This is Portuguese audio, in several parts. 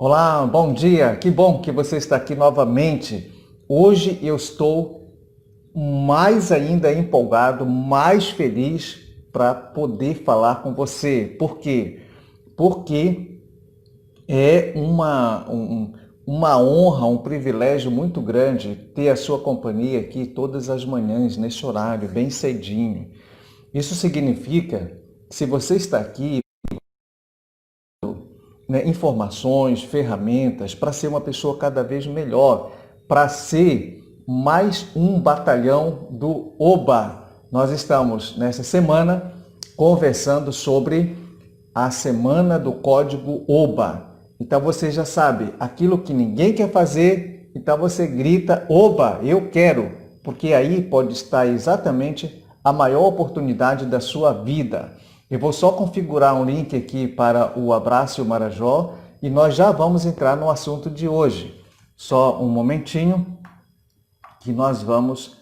Olá, bom dia. Que bom que você está aqui novamente. Hoje eu estou mais ainda empolgado, mais feliz para poder falar com você. Por quê? Porque é uma honra, um privilégio muito grande ter a sua companhia aqui todas as manhãs, nesse horário, bem cedinho. Isso significa que se você está aqui, né, informações, ferramentas para ser uma pessoa cada vez melhor, para ser mais um batalhão do OBA. Nós estamos nessa semana conversando sobre a semana do código OBA. Então você já sabe, aquilo que ninguém quer fazer, então você grita, OBA, eu quero, porque aí pode estar exatamente a maior oportunidade da sua vida. Eu vou só configurar um link aqui para o Abraço Marajó e nós já vamos entrar no assunto de hoje. Só um momentinho que nós vamos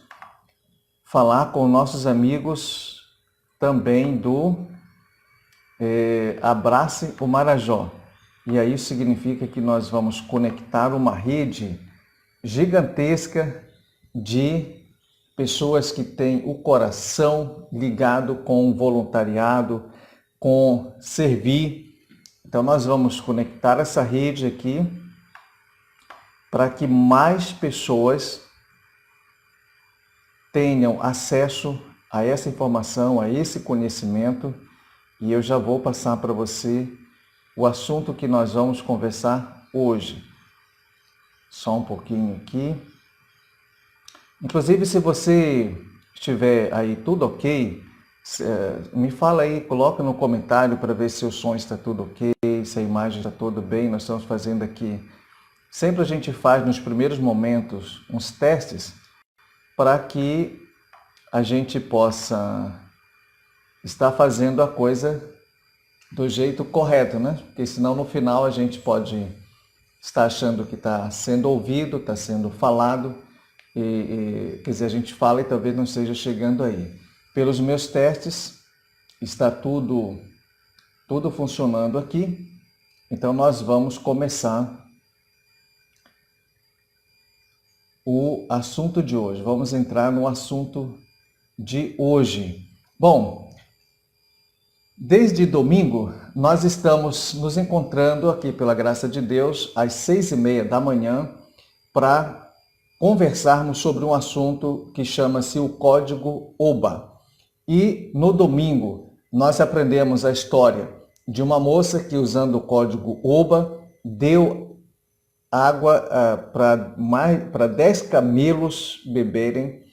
falar com nossos amigos também do Abrace o Marajó. E aí isso significa que nós vamos conectar uma rede gigantesca de pessoas que têm o coração ligado com o voluntariado, com servir. Então nós vamos conectar essa rede aqui para que mais pessoas tenham acesso a essa informação, a esse conhecimento. E eu já vou passar para você o assunto que nós vamos conversar hoje. Só um pouquinho aqui. Inclusive, se você estiver aí tudo ok, me fala aí, coloca no comentário para ver se o som está tudo ok, se a imagem está tudo bem. Nós estamos fazendo aqui, sempre a gente faz nos primeiros momentos uns testes para que a gente possa estar fazendo a coisa do jeito correto, né? Porque senão no final a gente pode estar achando que está sendo ouvido, está sendo falado, quer dizer, a gente fala e talvez não esteja chegando aí. Pelos meus testes, está tudo funcionando aqui. Então nós vamos começar o assunto de hoje. Vamos entrar no assunto de hoje. Bom, desde domingo nós estamos nos encontrando aqui pela graça de Deus às 6:30 da manhã para conversarmos sobre um assunto que chama-se o Código OBA. E no domingo nós aprendemos a história de uma moça que, usando o Código OBA, deu água para 10 camelos beberem,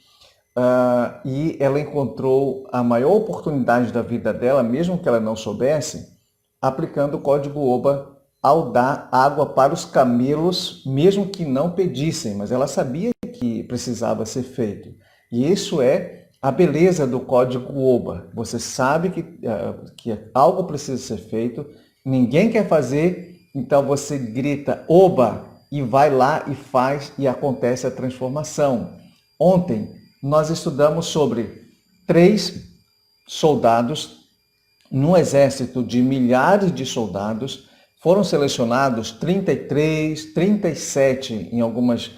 e ela encontrou a maior oportunidade da vida dela, mesmo que ela não soubesse, aplicando o Código OBA ao dar água para os camelos, mesmo que não pedissem, mas ela sabia que precisava ser feito. E isso é a beleza do Código OBA. Você sabe que algo precisa ser feito, ninguém quer fazer, então você grita OBA e vai lá e faz e acontece a transformação. Ontem nós estudamos sobre 3 soldados num exército de milhares de soldados. Foram selecionados 33, 37 em algumas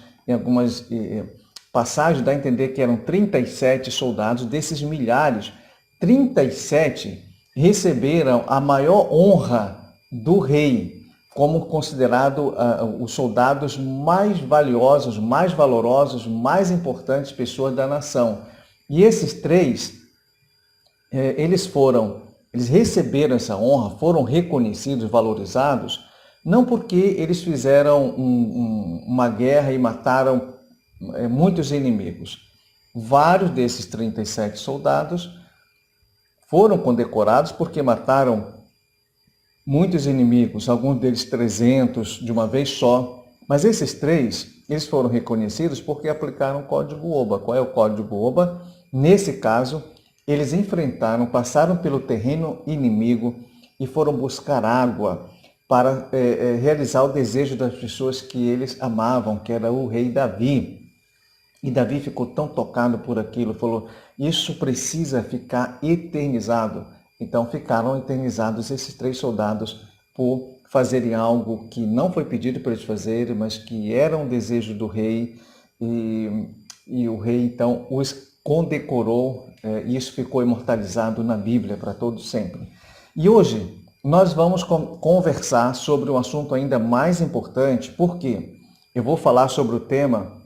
passagens, dá a entender que eram 37 soldados. Desses milhares, 37 receberam a maior honra do rei, como considerado os soldados mais valiosos, mais valorosos, mais importantes pessoas da nação. E esses 3, eles receberam essa honra, foram reconhecidos, valorizados, não porque eles fizeram uma guerra e mataram muitos inimigos. Vários desses 37 soldados foram condecorados porque mataram muitos inimigos, alguns deles 300 de uma vez só. Mas esses 3, eles foram reconhecidos porque aplicaram o Código OBA. Qual é o Código OBA? Nesse caso, eles passaram pelo terreno inimigo e foram buscar água para realizar o desejo das pessoas que eles amavam, que era o rei Davi. E Davi ficou tão tocado por aquilo, falou, isso precisa ficar eternizado. Então ficaram eternizados esses 3 soldados por fazerem algo que não foi pedido para eles fazerem, mas que era um desejo do rei, e o rei então os condecorou, e isso ficou imortalizado na Bíblia para todo sempre. E hoje nós vamos conversar sobre um assunto ainda mais importante, porque eu vou falar sobre o tema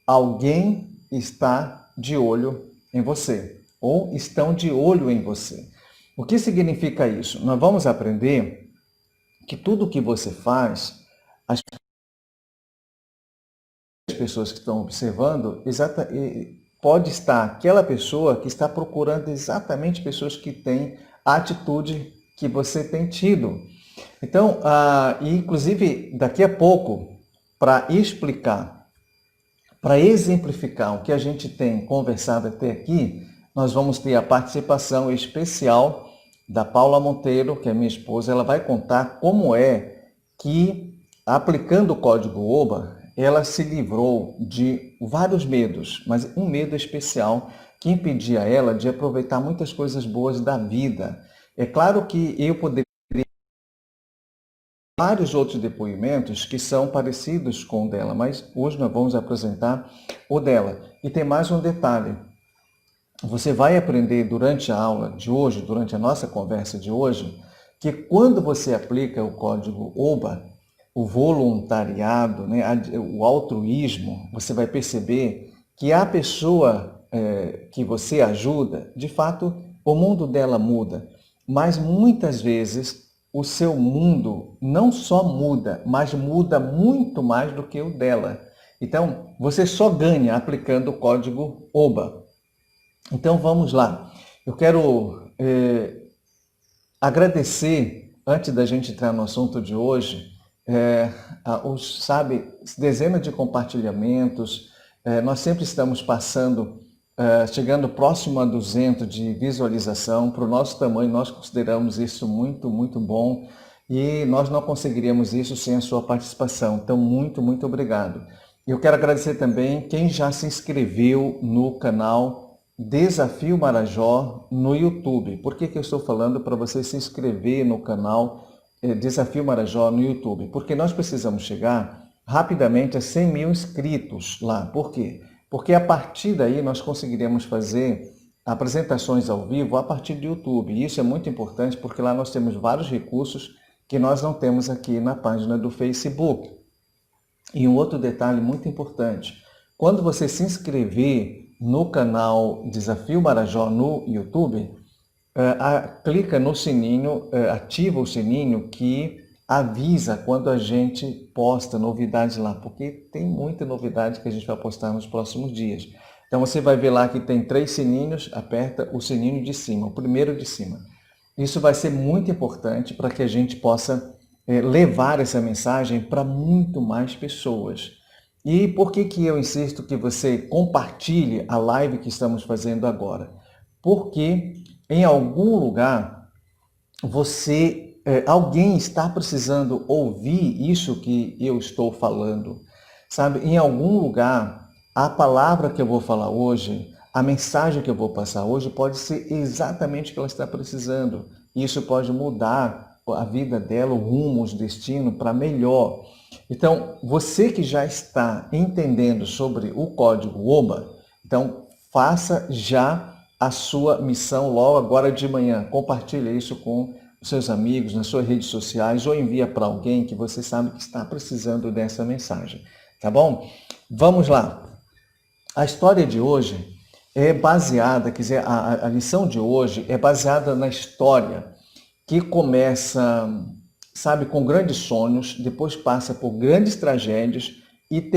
Alguém está de olho em você, ou estão de olho em você. O que significa isso? Nós vamos aprender que tudo que você faz, as pessoas que estão observando, pode estar aquela pessoa que está procurando exatamente pessoas que têm a atitude que você tem tido. Então, inclusive, daqui a pouco, para explicar, para exemplificar o que a gente tem conversado até aqui, nós vamos ter a participação especial da Paula Monteiro, que é minha esposa. Ela vai contar como é que, aplicando o código OBA, ela se livrou de vários medos, mas um medo especial que impedia ela de aproveitar muitas coisas boas da vida. É claro que eu poderia vários outros depoimentos que são parecidos com o dela, mas hoje nós vamos apresentar o dela. E tem mais um detalhe. Você vai aprender durante a aula de hoje, durante a nossa conversa de hoje, que quando você aplica o código OBA, o voluntariado, né, o altruísmo, você vai perceber que a pessoa que você ajuda, de fato, o mundo dela muda. Mas muitas vezes o seu mundo não só muda, mas muda muito mais do que o dela. Então, você só ganha aplicando o código OBA. Então, vamos lá. Eu quero agradecer, antes da gente entrar no assunto de hoje, dezenas de compartilhamentos. Nós sempre estamos chegando próximo a 200 de visualização. Para o nosso tamanho, nós consideramos isso muito, muito bom. E nós não conseguiríamos isso sem a sua participação. Então, muito, muito obrigado. Eu quero agradecer também quem já se inscreveu no canal Desafio Marajó no YouTube. Por que eu estou falando para você se inscrever no canal Desafio Marajó no YouTube? Porque nós precisamos chegar rapidamente a 100 mil inscritos lá. Por quê? Porque a partir daí nós conseguiremos fazer apresentações ao vivo a partir do YouTube. E isso é muito importante porque lá nós temos vários recursos que nós não temos aqui na página do Facebook. E um outro detalhe muito importante, quando você se inscrever no canal Desafio Marajó no YouTube, clica no sininho, ativa o sininho que avisa quando a gente posta novidades lá, porque tem muita novidade que a gente vai postar nos próximos dias. Então você vai ver lá que tem 3 sininhos, aperta o sininho de cima, o primeiro de cima. Isso vai ser muito importante para que a gente possa levar essa mensagem para muito mais pessoas. E por que eu insisto que você compartilhe a live que estamos fazendo agora? Porque em algum lugar alguém está precisando ouvir isso que eu estou falando. Sabe, em algum lugar, a palavra que eu vou falar hoje, a mensagem que eu vou passar hoje pode ser exatamente o que ela está precisando. Isso pode mudar a vida dela, o rumo, o destino para melhor. Então, você que já está entendendo sobre o código OBA, então faça já a sua missão logo agora de manhã. Compartilhe isso com os seus amigos, nas suas redes sociais, ou envia para alguém que você sabe que está precisando dessa mensagem. Tá bom? Vamos lá. A história de hoje é baseada, quer dizer, a lição de hoje é baseada na história que começa, sabe, com grandes sonhos, depois passa por grandes tragédias e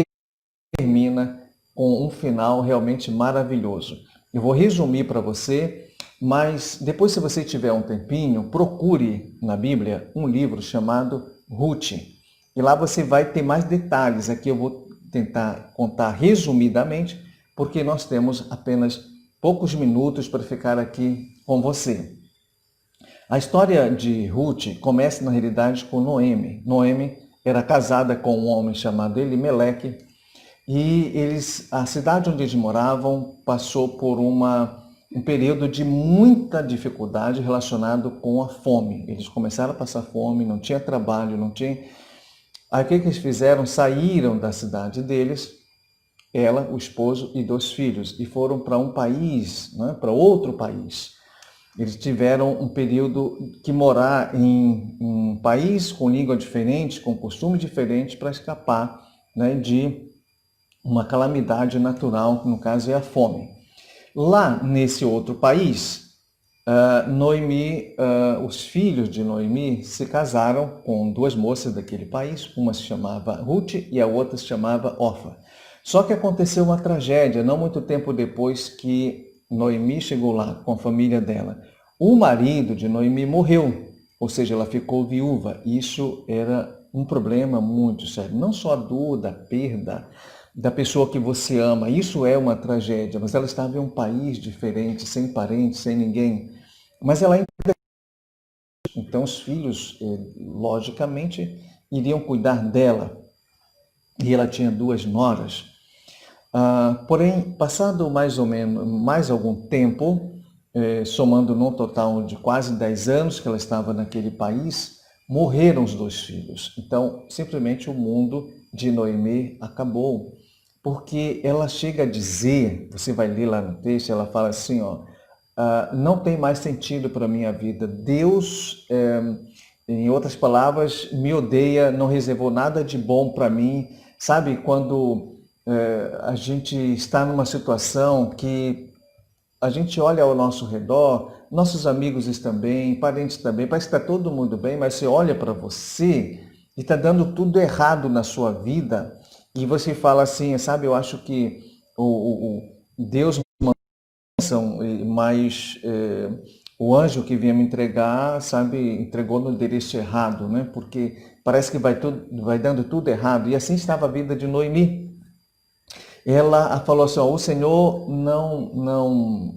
termina com um final realmente maravilhoso. Eu vou resumir para você, mas depois, se você tiver um tempinho, procure na Bíblia um livro chamado Ruth. E lá você vai ter mais detalhes. Aqui eu vou tentar contar resumidamente, porque nós temos apenas poucos minutos para ficar aqui com você. A história de Ruth começa, na realidade, com Noemi. Noemi era casada com um homem chamado Elimeleque, e a cidade onde eles moravam passou por uma um período de muita dificuldade relacionado com a fome. Eles começaram a passar fome, não tinha trabalho, não tinha... Aí o que eles fizeram? Saíram da cidade deles, ela, o esposo e 2 filhos, e foram para um país, né, para outro país. Eles tiveram um período que morar em um país com língua diferente, com costume diferente, para escapar, né, de uma calamidade natural, que no caso é a fome. Lá nesse outro país, Noemi, os filhos de Noemi se casaram com 2 moças daquele país, uma se chamava Ruth e a outra se chamava Orfa. Só que aconteceu uma tragédia, não muito tempo depois que Noemi chegou lá com a família dela. O marido de Noemi morreu, ou seja, ela ficou viúva. Isso era um problema muito sério. Não só a dor da perda da pessoa que você ama, isso é uma tragédia, mas ela estava em um país diferente, sem parentes, sem ninguém. Mas ela ainda... Então os filhos, logicamente, iriam cuidar dela. E ela tinha 2 noras. Porém, passado mais ou menos mais algum tempo, somando num total de quase 10 anos que ela estava naquele país, morreram os 2 filhos. Então, simplesmente o mundo de Noemi acabou. Porque ela chega a dizer, você vai ler lá no texto, ela fala assim, ó, não tem mais sentido para a minha vida. Deus, em outras palavras, me odeia, não reservou nada de bom para mim. Sabe, quando a gente está numa situação que a gente olha ao nosso redor, nossos amigos estão bem, parentes também, parece que está todo mundo bem, mas você olha para você e está dando tudo errado na sua vida e você fala assim, sabe, eu acho que Deus me mandou, mas o anjo que vinha me entregar, sabe, entregou no endereço errado, né? Porque parece que vai dando tudo errado. E assim estava a vida de Noemi. Ela falou assim, ó, o Senhor não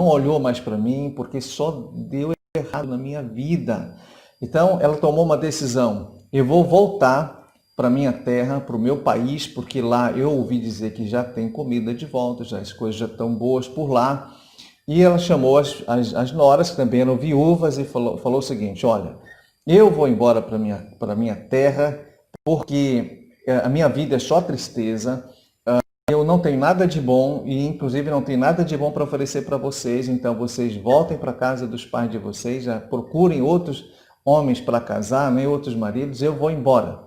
olhou mais para mim, porque só deu errado na minha vida. Então, ela tomou uma decisão. Eu vou voltar para minha terra, para o meu país, porque lá eu ouvi dizer que já tem comida de volta, já as coisas já estão boas por lá. E ela chamou as noras, que também eram viúvas, e falou o seguinte, olha, eu vou embora para minha terra, porque a minha vida é só tristeza, eu não tenho nada de bom e, inclusive, não tenho nada de bom para oferecer para vocês. Então, vocês voltem para a casa dos pais de vocês, já procurem outros homens para casar, nem outros maridos. Eu vou embora.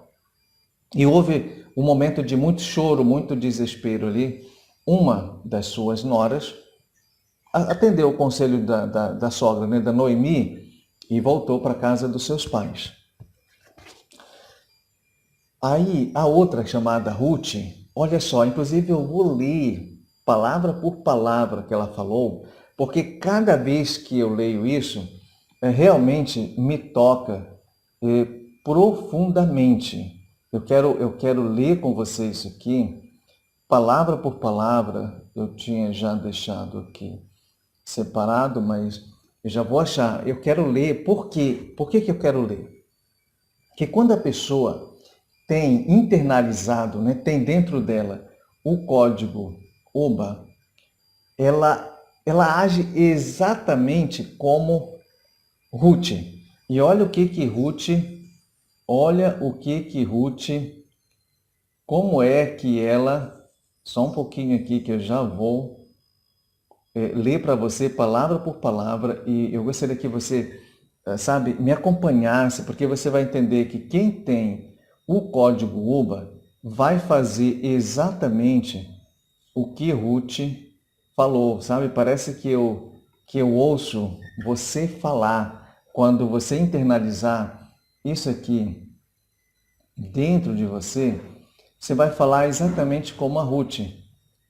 E houve um momento de muito choro, muito desespero ali. Uma das suas noras atendeu o conselho da sogra, né, da Noemi, e voltou para a casa dos seus pais. Aí, a outra, chamada Ruth, olha só, inclusive eu vou ler palavra por palavra que ela falou, porque cada vez que eu leio isso, realmente me toca profundamente. Eu quero ler com vocês isso aqui, palavra por palavra. Eu tinha já deixado aqui separado, mas eu já vou achar. Eu quero ler, por quê? Por que eu quero ler? Porque quando a pessoa tem internalizado, né, tem dentro dela o código OBA, ela age exatamente como Ruth. E olha o que Ruth, como é que ela, só um pouquinho aqui que eu já vou ler para você palavra por palavra, e eu gostaria que você, sabe, me acompanhasse, porque você vai entender que quem tem o código UBA vai fazer exatamente o que Ruth falou, sabe? Parece que eu ouço você falar, quando você internalizar isso aqui dentro de você, você vai falar exatamente como a Ruth.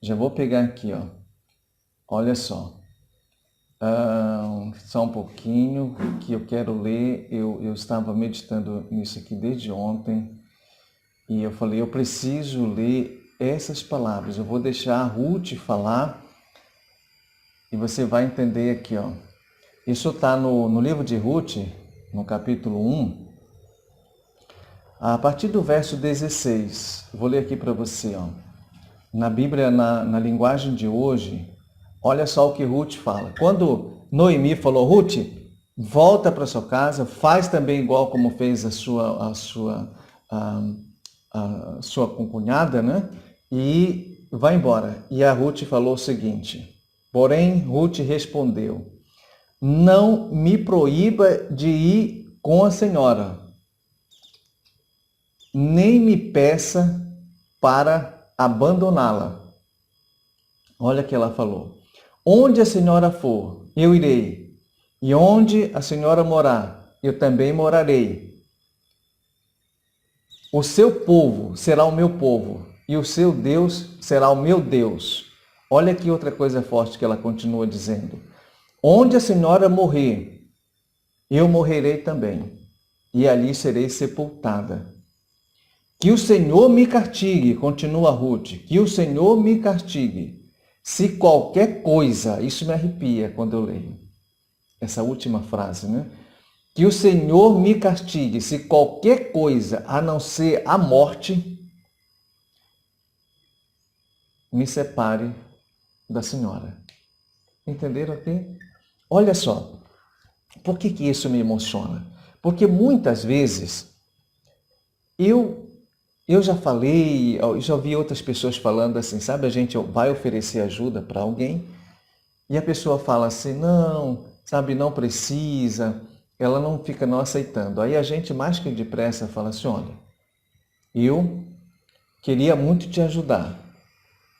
Já vou pegar aqui, ó. Olha só. Só um pouquinho que eu quero ler. Eu estava meditando nisso aqui desde ontem e eu falei, eu preciso ler essas palavras. Eu vou deixar a Ruth falar e você vai entender aqui, ó. Isso está no livro de Ruth, no capítulo 1, a partir do verso 16. Vou ler aqui para você, ó. Na Bíblia, na linguagem de hoje, Olha só o que Ruth fala. Quando Noemi falou, Ruth, volta para sua casa, faz também igual como fez a sua concunhada, né? E vai embora. E a Ruth falou o seguinte, porém Ruth respondeu, não me proíba de ir com a senhora, nem me peça para abandoná-la. Olha o que ela falou. Onde a senhora for, eu irei. E onde a senhora morar, eu também morarei. O seu povo será o meu povo, e o seu Deus será o meu Deus. Olha que outra coisa forte que ela continua dizendo. Onde a senhora morrer, eu morrerei também, e ali serei sepultada. Que o Senhor me castigue, continua Ruth, que o Senhor me castigue, se qualquer coisa, isso me arrepia quando eu leio, essa última frase, né? Que o Senhor me castigue, se qualquer coisa, a não ser a morte, me separe da senhora. Entenderam aqui? Olha só, por que isso me emociona? Porque muitas vezes eu já falei, eu já vi outras pessoas falando assim, sabe, a gente vai oferecer ajuda para alguém e a pessoa fala assim, não, sabe, não precisa, ela não fica não aceitando. Aí a gente mais que depressa fala assim, olha, eu queria muito te ajudar,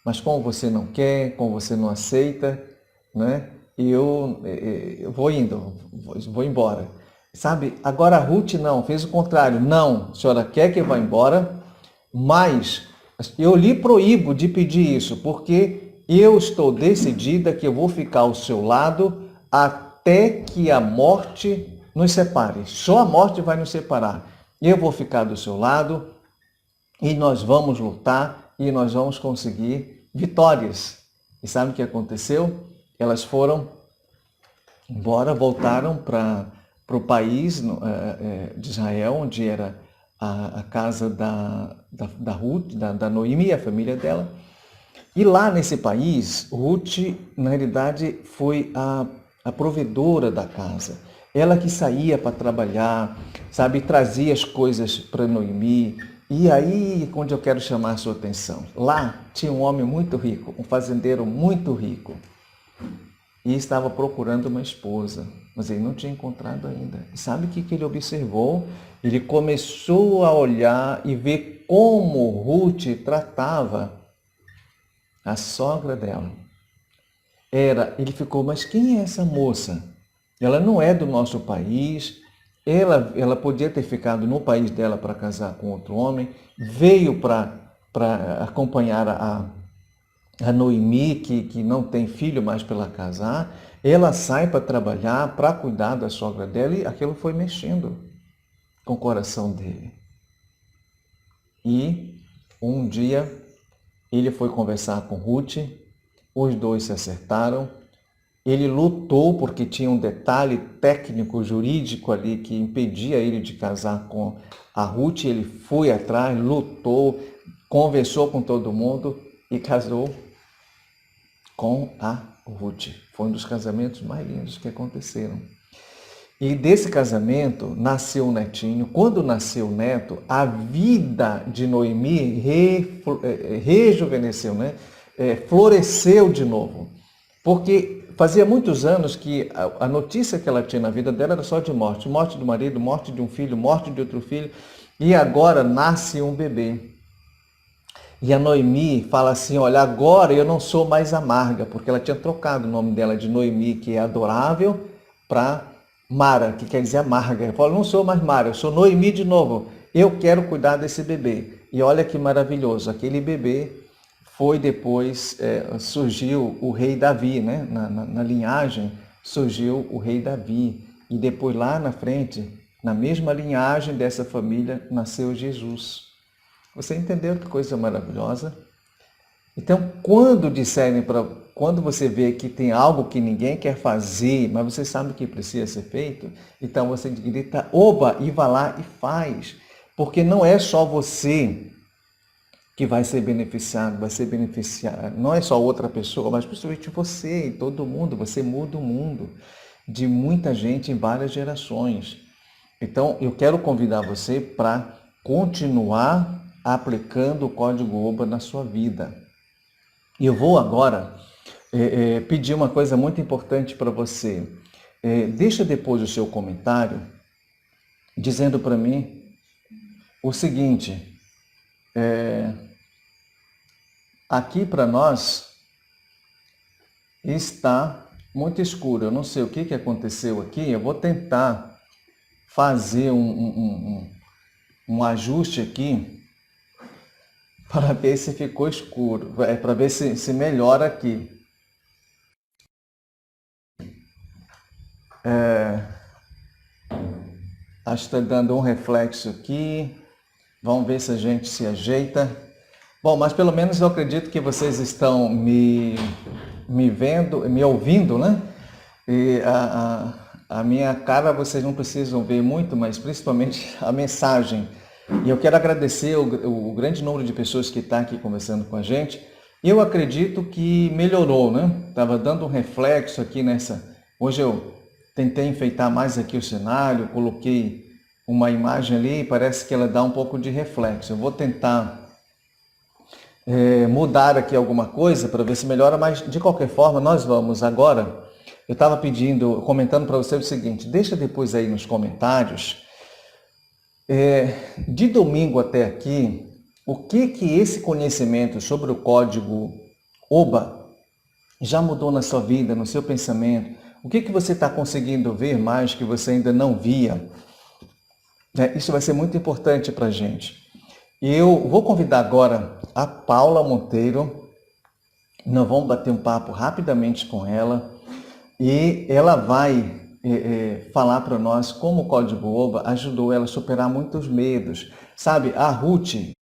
mas como você não quer, como você não aceita, né, eu vou indo, vou embora. Sabe, agora a Ruth não, fez o contrário. Não, a senhora quer que eu vá embora, mas eu lhe proíbo de pedir isso, porque eu estou decidida que eu vou ficar ao seu lado até que a morte nos separe. Só a morte vai nos separar. Eu vou ficar do seu lado e nós vamos lutar e nós vamos conseguir vitórias. E sabe o que aconteceu? Elas foram embora, voltaram para o país de Israel, onde era a casa da Ruth, da Noemi e a família dela. E lá nesse país, Ruth, na realidade, foi a provedora da casa. Ela que saía para trabalhar, sabe, trazia as coisas para Noemi. E aí, onde eu quero chamar a sua atenção, lá tinha um homem muito rico, um fazendeiro muito rico. E estava procurando uma esposa, mas ele não tinha encontrado ainda. E sabe o que ele observou? Ele começou a olhar e ver como Ruth tratava a sogra dela. Ele ficou, mas quem é essa moça? Ela não é do nosso país, ela podia ter ficado no país dela para casar com outro homem, veio para acompanhar a Noemi, que não tem filho mais para ela casar, ela sai para trabalhar, para cuidar da sogra dela, e aquilo foi mexendo com o coração dele. E um dia ele foi conversar com Ruth, os dois se acertaram, ele lutou porque tinha um detalhe técnico, jurídico ali que impedia ele de casar com a Ruth, ele foi atrás, lutou, conversou com todo mundo e casou com a Ruth. Foi um dos casamentos mais lindos que aconteceram. E desse casamento nasceu um netinho. Quando nasceu o neto, a vida de Noemi rejuvenesceu, né? Floresceu de novo. Porque fazia muitos anos que a notícia que ela tinha na vida dela era só de morte. Morte do marido, morte de um filho, morte de outro filho. E agora nasce um bebê. E a Noemi fala assim, olha, agora eu não sou mais amarga, porque ela tinha trocado o nome dela de Noemi, que é adorável, para Mara, que quer dizer amarga. Ela fala, não sou mais Mara, eu sou Noemi de novo. Eu quero cuidar desse bebê. E olha que maravilhoso, aquele bebê foi depois, surgiu o rei Davi, né? Na linhagem surgiu o rei Davi. E depois lá na frente, na mesma linhagem dessa família, nasceu Jesus. Você entendeu que coisa maravilhosa? Então, quando você vê que tem algo que ninguém quer fazer, mas você sabe que precisa ser feito, então você grita, oba, e vai lá e faz. Porque não é só você que vai ser beneficiado, não é só outra pessoa, mas principalmente você e todo mundo. Você muda o mundo de muita gente em várias gerações. Então, eu quero convidar você para continuar aplicando o Código OBA na sua vida. E eu vou agora pedir uma coisa muito importante para você. Deixa depois o seu comentário dizendo para mim o seguinte: aqui para nós está muito escuro. Eu não sei o que aconteceu aqui. Eu vou tentar fazer um ajuste aqui para ver se ficou escuro, para ver se melhora aqui. Acho que está dando um reflexo aqui. Vamos ver se a gente se ajeita. Bom, mas pelo menos eu acredito que vocês estão me vendo, me ouvindo, né? E a minha cara vocês não precisam ver muito, mas principalmente a mensagem. E eu quero agradecer o grande número de pessoas que está aqui conversando com a gente. Eu acredito que melhorou, né? Estava dando um reflexo aqui nessa... Hoje eu tentei enfeitar mais aqui o cenário, coloquei uma imagem ali e parece que ela dá um pouco de reflexo. Eu vou tentar mudar aqui alguma coisa para ver se melhora, mas de qualquer forma nós vamos agora. Eu estava comentando para você o seguinte: deixa depois aí nos comentários, de domingo até aqui, o que esse conhecimento sobre o código OBA já mudou na sua vida, no seu pensamento? O que você está conseguindo ver mais que você ainda não via? Isso vai ser muito importante para a gente. Eu vou convidar agora a Paula Monteiro. Nós vamos bater um papo rapidamente com ela e ela vai falar para nós como o Código OBA ajudou ela a superar muitos medos. Sabe, a Ruth, eu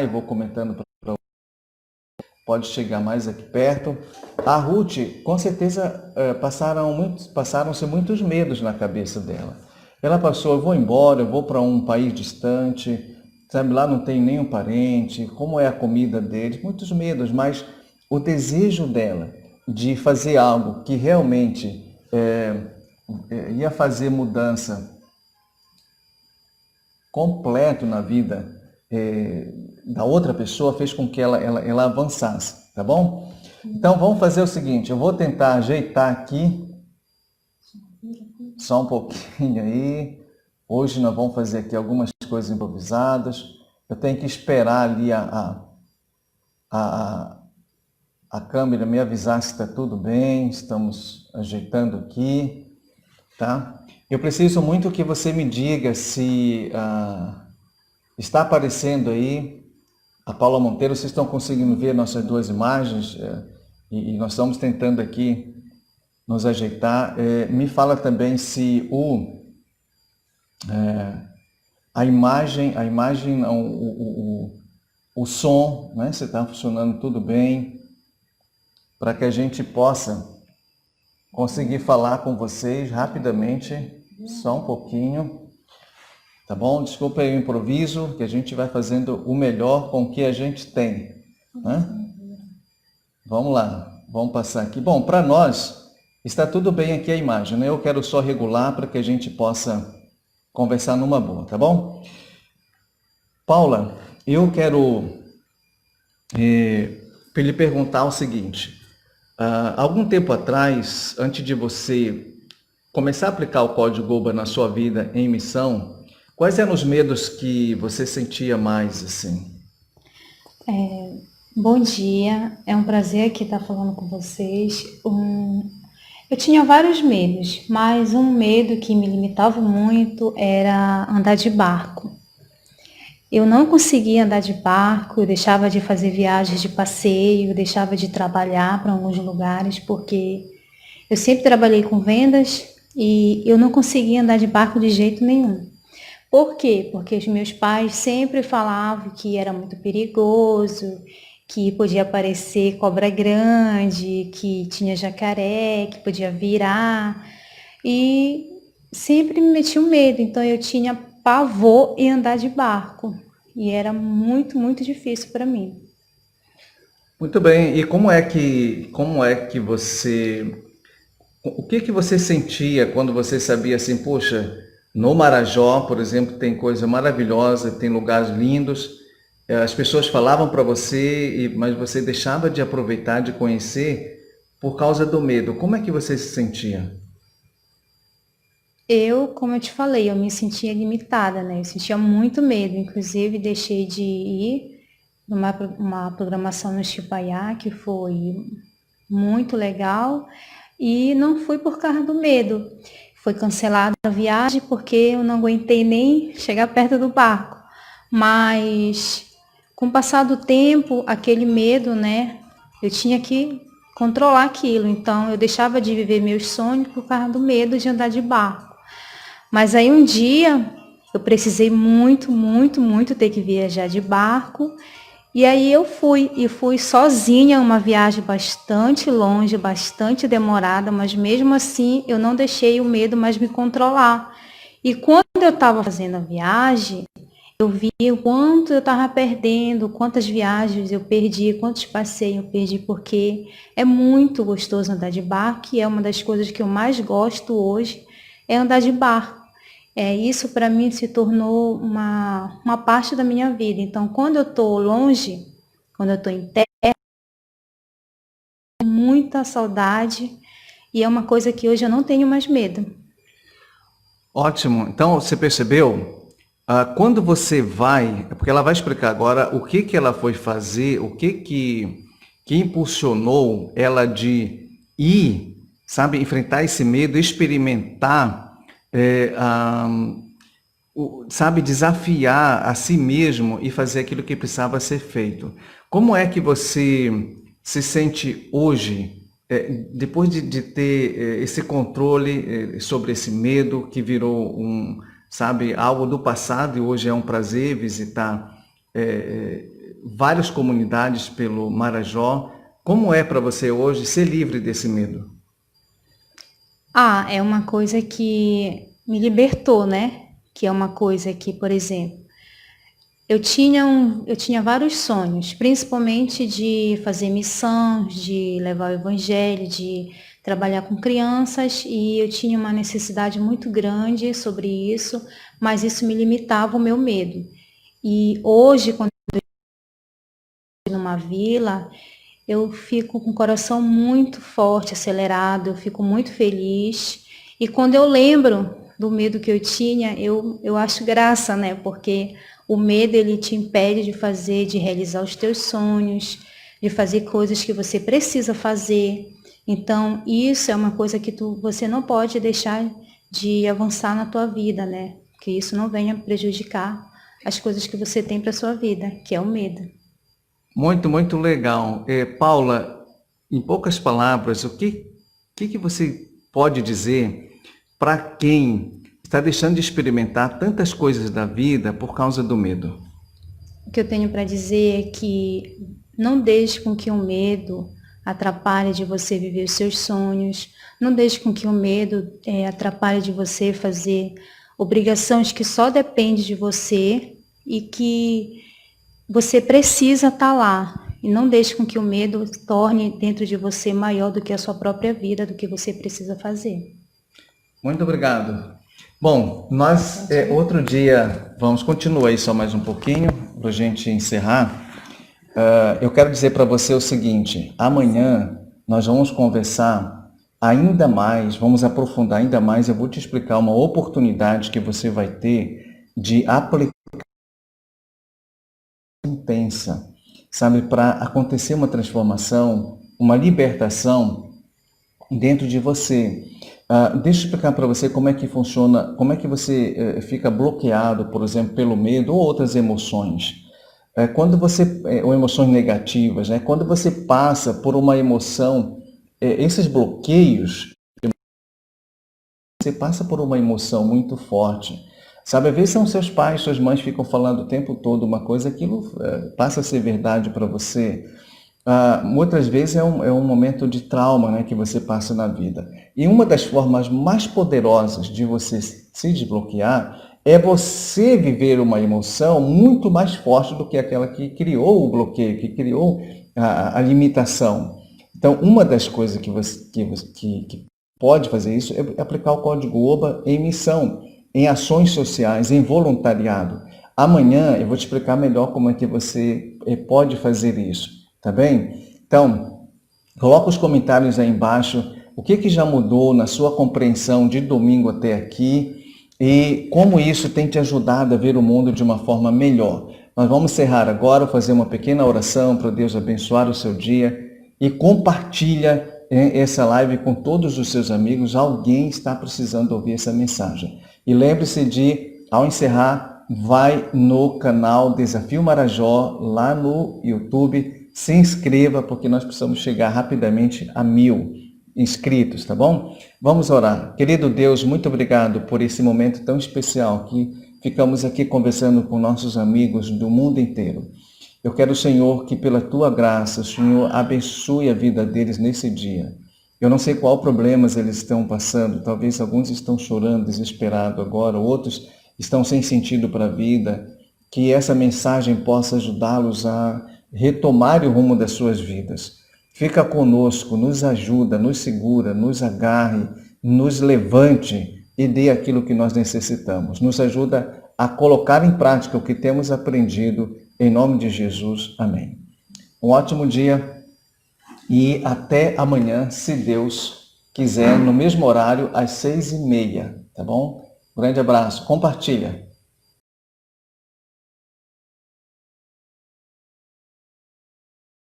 vou comentando para pode chegar mais aqui perto. A Ruth, com certeza, passaram-se muitos medos na cabeça dela. Ela passou: eu vou embora, eu vou para um país distante, sabe, lá não tem nenhum parente, como é a comida deles, muitos medos, mas o desejo dela de fazer algo que realmente ia fazer mudança completo na vida da outra pessoa fez com que ela avançasse, tá bom? Então vamos fazer o seguinte: eu vou tentar ajeitar aqui só um pouquinho aí. Hoje nós vamos fazer aqui algumas coisas improvisadas. Eu tenho que esperar ali a câmera me avisar se está tudo bem. Estamos ajeitando aqui, tá? Eu preciso muito que você me diga se está aparecendo aí a Paula Monteiro. Vocês estão conseguindo ver nossas duas imagens? E nós estamos tentando aqui nos ajeitar. Me fala também se a imagem, o som, né? Se está funcionando tudo bem, para que a gente possa conseguir falar com vocês rapidamente. Só um pouquinho, tá bom? Desculpa aí o improviso, que a gente vai fazendo o melhor com o que a gente tem, né? Vamos lá, vamos passar aqui. Bom, para nós está tudo bem aqui a imagem, né? Eu quero só regular para que a gente possa conversar numa boa, tá bom? Paula, eu quero lhe perguntar o seguinte: algum tempo atrás, antes de você começar a aplicar o Código OBA na sua vida em missão, quais eram os medos que você sentia mais, assim? Bom dia, é um prazer aqui estar falando com vocês. Eu tinha vários medos, mas um medo que me limitava muito era andar de barco. Eu não conseguia andar de barco, eu deixava de fazer viagens de passeio, deixava de trabalhar para alguns lugares, porque eu sempre trabalhei com vendas e eu não conseguia andar de barco de jeito nenhum. Por quê? Porque os meus pais sempre falavam que era muito perigoso, que podia aparecer cobra grande, que tinha jacaré, que podia virar. E sempre me metiam medo, então eu tinha pavor em andar de barco. E era muito, muito difícil para mim. Muito bem. E como é que você, o que que você sentia quando você sabia assim, poxa, no Marajó, por exemplo, tem coisa maravilhosa, tem lugares lindos, as pessoas falavam para você, mas você deixava de aproveitar, de conhecer por causa do medo. Como é que você se sentia? Eu, como eu te falei, eu me sentia limitada, né? Eu sentia muito medo, inclusive deixei de ir numa uma programação no Chipaiá, que foi muito legal, e não fui por causa do medo. Foi cancelada a viagem porque eu não aguentei nem chegar perto do barco. Mas com o passar do tempo, aquele medo, né? Eu tinha que controlar aquilo. Então eu deixava de viver meus sonhos por causa do medo de andar de barco. Mas aí um dia eu precisei muito, muito, muito ter que viajar de barco. E aí eu fui, e fui sozinha, uma viagem bastante longe, bastante demorada, mas mesmo assim eu não deixei o medo mais me controlar. E quando eu estava fazendo a viagem, eu vi o quanto eu estava perdendo, quantas viagens eu perdi, quantos passeios eu perdi, porque é muito gostoso andar de barco, e é uma das coisas que eu mais gosto hoje, é andar de barco. Isso para mim se tornou uma parte da minha vida. Então, quando eu estou longe, quando eu estou em terra, muita saudade, e é uma coisa que hoje eu não tenho mais medo. Ótimo. Então, você percebeu? Quando você vai, porque ela vai explicar agora o que que ela foi fazer, o que impulsionou ela de ir, sabe, enfrentar esse medo, experimentar, é, ah, sabe, desafiar a si mesmo e fazer aquilo que precisava ser feito. Como é que você se sente hoje, depois de ter esse controle sobre esse medo que virou sabe, algo do passado e hoje é um prazer visitar várias comunidades pelo Marajó. Como é para você hoje ser livre desse medo? É uma coisa que me libertou, né? Que é uma coisa que, por exemplo, eu tinha vários sonhos, principalmente de fazer missão, de levar o evangelho, de trabalhar com crianças, e eu tinha uma necessidade muito grande sobre isso, mas isso me limitava o meu medo. E hoje, quando eu estou numa vila, eu fico com o coração muito forte, acelerado, eu fico muito feliz. E quando eu lembro do medo que eu tinha, eu acho graça, né? Porque o medo, ele te impede de fazer, de realizar os teus sonhos, de fazer coisas que você precisa fazer. Então, isso é uma coisa que você não pode deixar de avançar na tua vida, né? Que isso não venha prejudicar as coisas que você tem para sua vida, que é o medo. Muito, muito legal. Paula, em poucas palavras, o que você pode dizer para quem está deixando de experimentar tantas coisas da vida por causa do medo? O que eu tenho para dizer é que não deixe com que o medo atrapalhe de você viver os seus sonhos, não deixe com que o medo atrapalhe de você fazer obrigações que só dependem de você e que você precisa estar lá. E não deixe com que o medo torne dentro de você maior do que a sua própria vida, do que você precisa fazer. Muito obrigado. Bom, nós outro dia vamos continuar aí só mais um pouquinho para a gente encerrar. Eu quero dizer para você o seguinte: amanhã nós vamos conversar ainda mais, vamos aprofundar ainda mais. Eu vou te explicar uma oportunidade que você vai ter de aplicar intensa, sabe, para acontecer uma transformação, uma libertação dentro de você. Deixa eu explicar para você como é que funciona, como é que você fica bloqueado, por exemplo, pelo medo ou outras emoções. Ou emoções negativas, né? Quando você passa por uma emoção, esses bloqueios, você passa por uma emoção muito forte. Sabe, às vezes são seus pais, suas mães ficam falando o tempo todo uma coisa, aquilo passa a ser verdade para você. Muitas vezes é um momento de trauma, né, que você passa na vida. E uma das formas mais poderosas de você se desbloquear é você viver uma emoção muito mais forte do que aquela que criou o bloqueio, que criou a limitação. Então, uma das coisas que pode fazer isso é aplicar o código OBA em missão, em ações sociais, em voluntariado. Amanhã eu vou te explicar melhor como é que você pode fazer isso, tá bem? Então, coloca os comentários aí embaixo, o que já mudou na sua compreensão de domingo até aqui e como isso tem te ajudado a ver o mundo de uma forma melhor. Nós vamos encerrar agora, fazer uma pequena oração para Deus abençoar o seu dia e compartilha essa live com todos os seus amigos. Alguém está precisando ouvir essa mensagem. E lembre-se de, ao encerrar, vai no canal Desafio Marajó, lá no YouTube, se inscreva, porque nós precisamos chegar rapidamente a 1000 inscritos, tá bom? Vamos orar. Querido Deus, muito obrigado por esse momento tão especial que ficamos aqui conversando com nossos amigos do mundo inteiro. Eu quero, Senhor, que pela Tua graça, o Senhor abençoe a vida deles nesse dia. Eu não sei qual problemas eles estão passando, talvez alguns estão chorando, desesperados agora, outros estão sem sentido para a vida, que essa mensagem possa ajudá-los a retomar o rumo das suas vidas. Fica conosco, nos ajuda, nos segura, nos agarre, nos levante e dê aquilo que nós necessitamos. Nos ajuda a colocar em prática o que temos aprendido. Em nome de Jesus, amém. Um ótimo dia e até amanhã, se Deus quiser, no mesmo horário, às 6h30, tá bom? Grande abraço, compartilha.